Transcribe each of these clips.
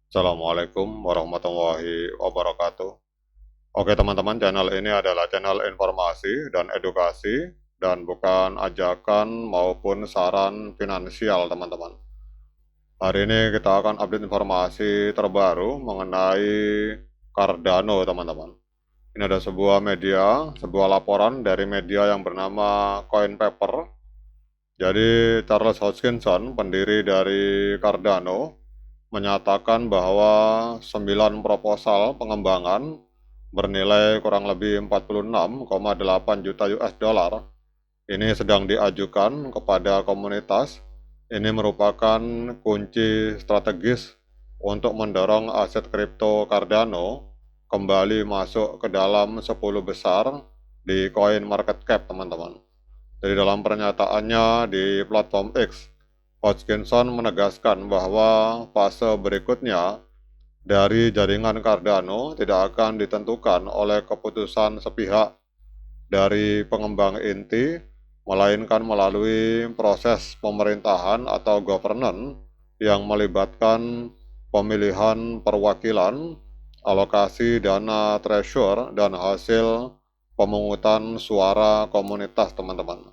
Assalamualaikum warahmatullahi wabarakatuh. Oke teman-teman, channel ini adalah channel informasi dan edukasi dan bukan ajakan maupun saran finansial teman-teman. Hari ini kita akan update informasi terbaru mengenai Cardano teman-teman. Ini ada sebuah media, sebuah laporan dari media yang bernama CoinPaper. Jadi Charles Hoskinson, pendiri dari Cardano, menyatakan bahwa 9 proposal pengembangan bernilai kurang lebih 46,8 juta US dollar ini sedang diajukan kepada komunitas. Ini merupakan kunci strategis untuk mendorong aset kripto Cardano kembali masuk ke dalam 10 besar di Coin Market Cap teman-teman. Jadi dalam pernyataannya di platform X, Hodgkinson menegaskan bahwa fase berikutnya dari jaringan Cardano tidak akan ditentukan oleh keputusan sepihak dari pengembang inti, melainkan melalui proses pemerintahan atau governance yang melibatkan pemilihan perwakilan, alokasi dana treasure, dan hasil pemungutan suara komunitas teman-teman.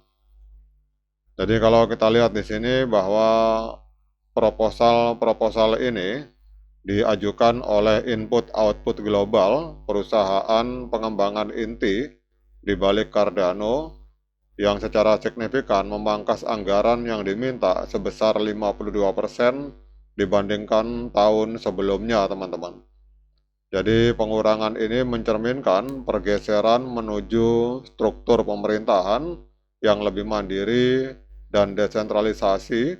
Jadi kalau kita lihat di sini bahwa proposal-proposal ini diajukan oleh Input Output Global, perusahaan pengembangan inti di balik Cardano, yang secara signifikan memangkas anggaran yang diminta sebesar 52% dibandingkan tahun sebelumnya, teman-teman. Jadi pengurangan ini mencerminkan pergeseran menuju struktur pemerintahan yang lebih mandiri dan desentralisasi,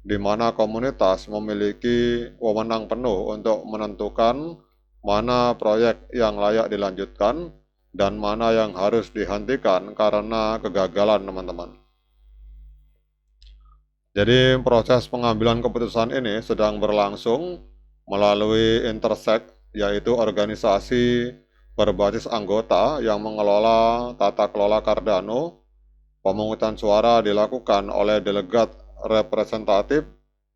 di mana komunitas memiliki wewenang penuh untuk menentukan mana proyek yang layak dilanjutkan dan mana yang harus dihentikan karena kegagalan, teman-teman. Jadi proses pengambilan keputusan ini sedang berlangsung melalui Intersect, yaitu organisasi berbasis anggota yang mengelola tata kelola Cardano. Pemungutan suara dilakukan oleh delegat representatif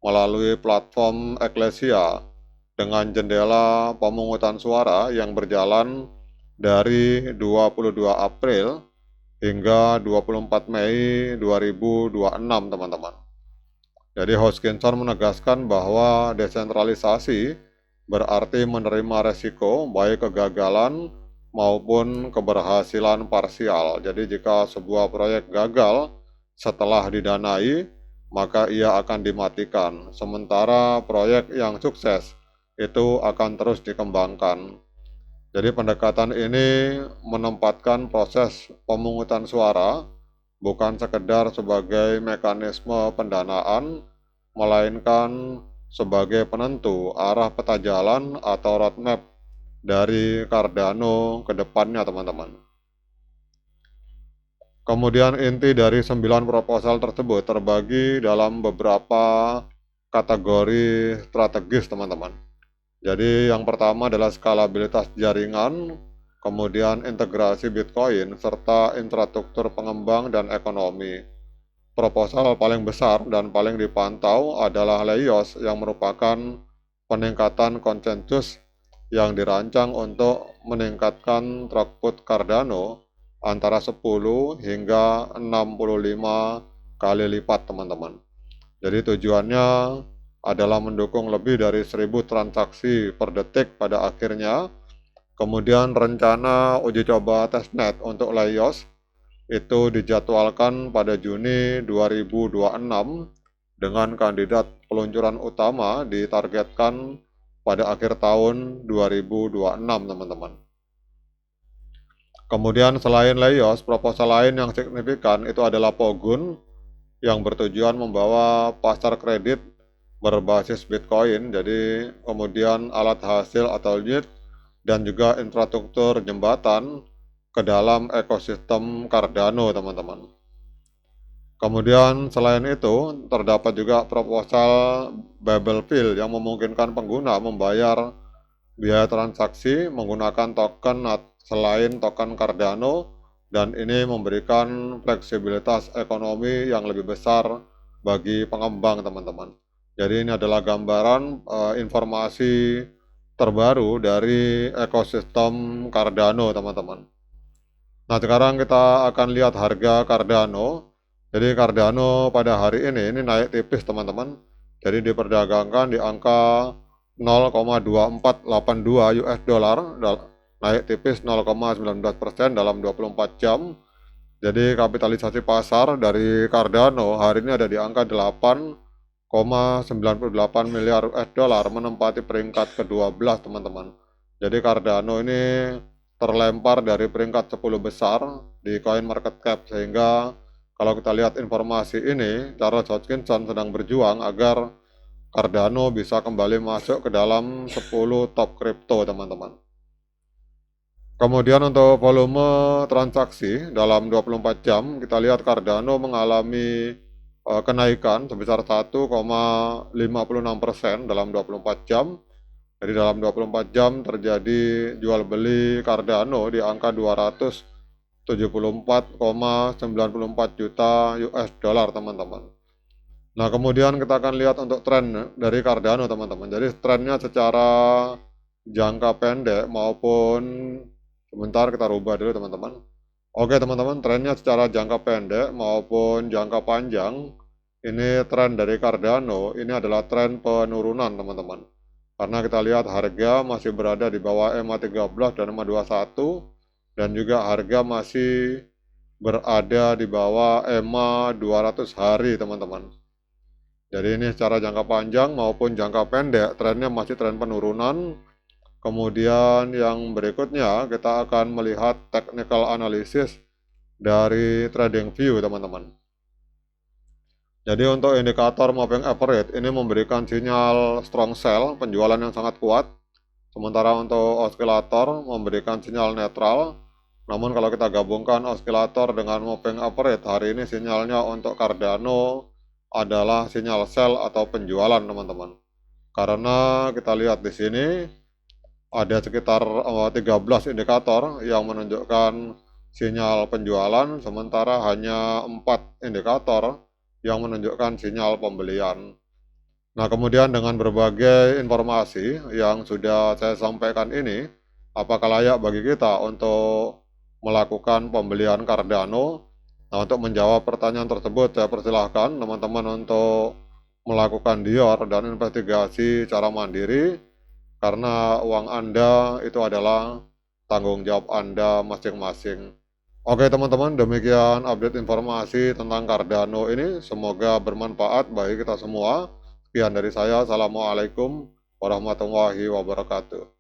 melalui platform Ecclesia dengan jendela pemungutan suara yang berjalan dari 22 April hingga 24 Mei 2026, teman-teman. Jadi Hoskinson menegaskan bahwa desentralisasi berarti menerima resiko baik kegagalan maupun keberhasilan parsial. Jadi jika sebuah proyek gagal setelah didanai, maka ia akan dimatikan. Sementara proyek yang sukses itu akan terus dikembangkan. Jadi pendekatan ini menempatkan proses pemungutan suara bukan sekedar sebagai mekanisme pendanaan, melainkan sebagai penentu arah peta jalan atau roadmap dari Cardano ke depannya, teman-teman. Kemudian inti dari 9 proposal tersebut terbagi dalam beberapa kategori strategis, teman-teman. Jadi yang pertama adalah skalabilitas jaringan, kemudian integrasi Bitcoin, serta infrastruktur pengembang dan ekonomi. Proposal paling besar dan paling dipantau adalah Leios, yang merupakan peningkatan konsensus yang dirancang untuk meningkatkan throughput Cardano antara 10 hingga 65 kali lipat, teman-teman. Jadi tujuannya adalah mendukung lebih dari 1000 transaksi per detik pada akhirnya. Kemudian rencana uji coba testnet untuk Leios itu dijadwalkan pada Juni 2026 dengan kandidat peluncuran utama ditargetkan pada akhir tahun 2026, teman-teman. Kemudian selain Leios, proposal lain yang signifikan itu adalah Pogun, yang bertujuan membawa pasar kredit berbasis Bitcoin, jadi kemudian alat hasil atau yield, dan juga infrastruktur jembatan ke dalam ekosistem Cardano, teman-teman. Kemudian selain itu, terdapat juga proposal Babelfield yang memungkinkan pengguna membayar biaya transaksi menggunakan token selain token Cardano, dan ini memberikan fleksibilitas ekonomi yang lebih besar bagi pengembang, teman-teman. Jadi ini adalah gambaran informasi terbaru dari ekosistem Cardano, teman-teman. Nah, sekarang kita akan lihat harga Cardano. Jadi Cardano pada hari ini naik tipis, teman-teman. Jadi diperdagangkan di angka 0,2482 US dollar, naik tipis 0,19% dalam 24 jam. Jadi kapitalisasi pasar dari Cardano hari ini ada di angka 8,98 miliar US dollar, menempati peringkat ke-12, teman-teman. Jadi Cardano ini terlempar dari peringkat 10 besar di coin market cap, sehingga kalau kita lihat informasi ini, Charles Hoskinson sedang berjuang agar Cardano bisa kembali masuk ke dalam 10 top crypto, teman-teman. Kemudian untuk volume transaksi dalam 24 jam, kita lihat Cardano mengalami kenaikan sebesar 1,56% dalam 24 jam. Jadi dalam 24 jam terjadi jual beli Cardano di angka 274,94 juta US dollar, teman-teman. Nah, kemudian kita akan lihat untuk tren dari Cardano, teman-teman. Jadi trennya secara jangka pendek maupun sebentar kita rubah dulu, teman-teman. Oke, teman-teman, trennya secara jangka pendek maupun jangka panjang, ini tren dari Cardano, ini adalah tren penurunan, teman-teman. Karena kita lihat harga masih berada di bawah EMA 13 dan EMA 21, dan juga harga masih berada di bawah EMA 200 hari, teman-teman. Jadi ini secara jangka panjang maupun jangka pendek, trennya masih tren penurunan. Kemudian yang berikutnya kita akan melihat technical analysis dari TradingView, teman-teman. Jadi untuk indikator moving average ini memberikan sinyal strong sell, penjualan yang sangat kuat. Sementara untuk osilator memberikan sinyal netral. Namun kalau kita gabungkan osilator dengan moving average, hari ini sinyalnya untuk Cardano adalah sinyal sell atau penjualan, teman-teman. Karena kita lihat di sini ada sekitar 13 indikator yang menunjukkan sinyal penjualan, sementara hanya 4 indikator yang menunjukkan sinyal pembelian. Nah, kemudian dengan berbagai informasi yang sudah saya sampaikan ini, apakah layak bagi kita untuk melakukan pembelian Cardano? Nah, untuk menjawab pertanyaan tersebut, saya persilahkan teman-teman untuk melakukan dior dan investigasi secara mandiri, karena uang Anda itu adalah tanggung jawab Anda masing-masing. Oke, teman-teman, demikian update informasi tentang Cardano ini. Semoga bermanfaat bagi kita semua. Sekian dari saya. Assalamualaikum warahmatullahi wabarakatuh.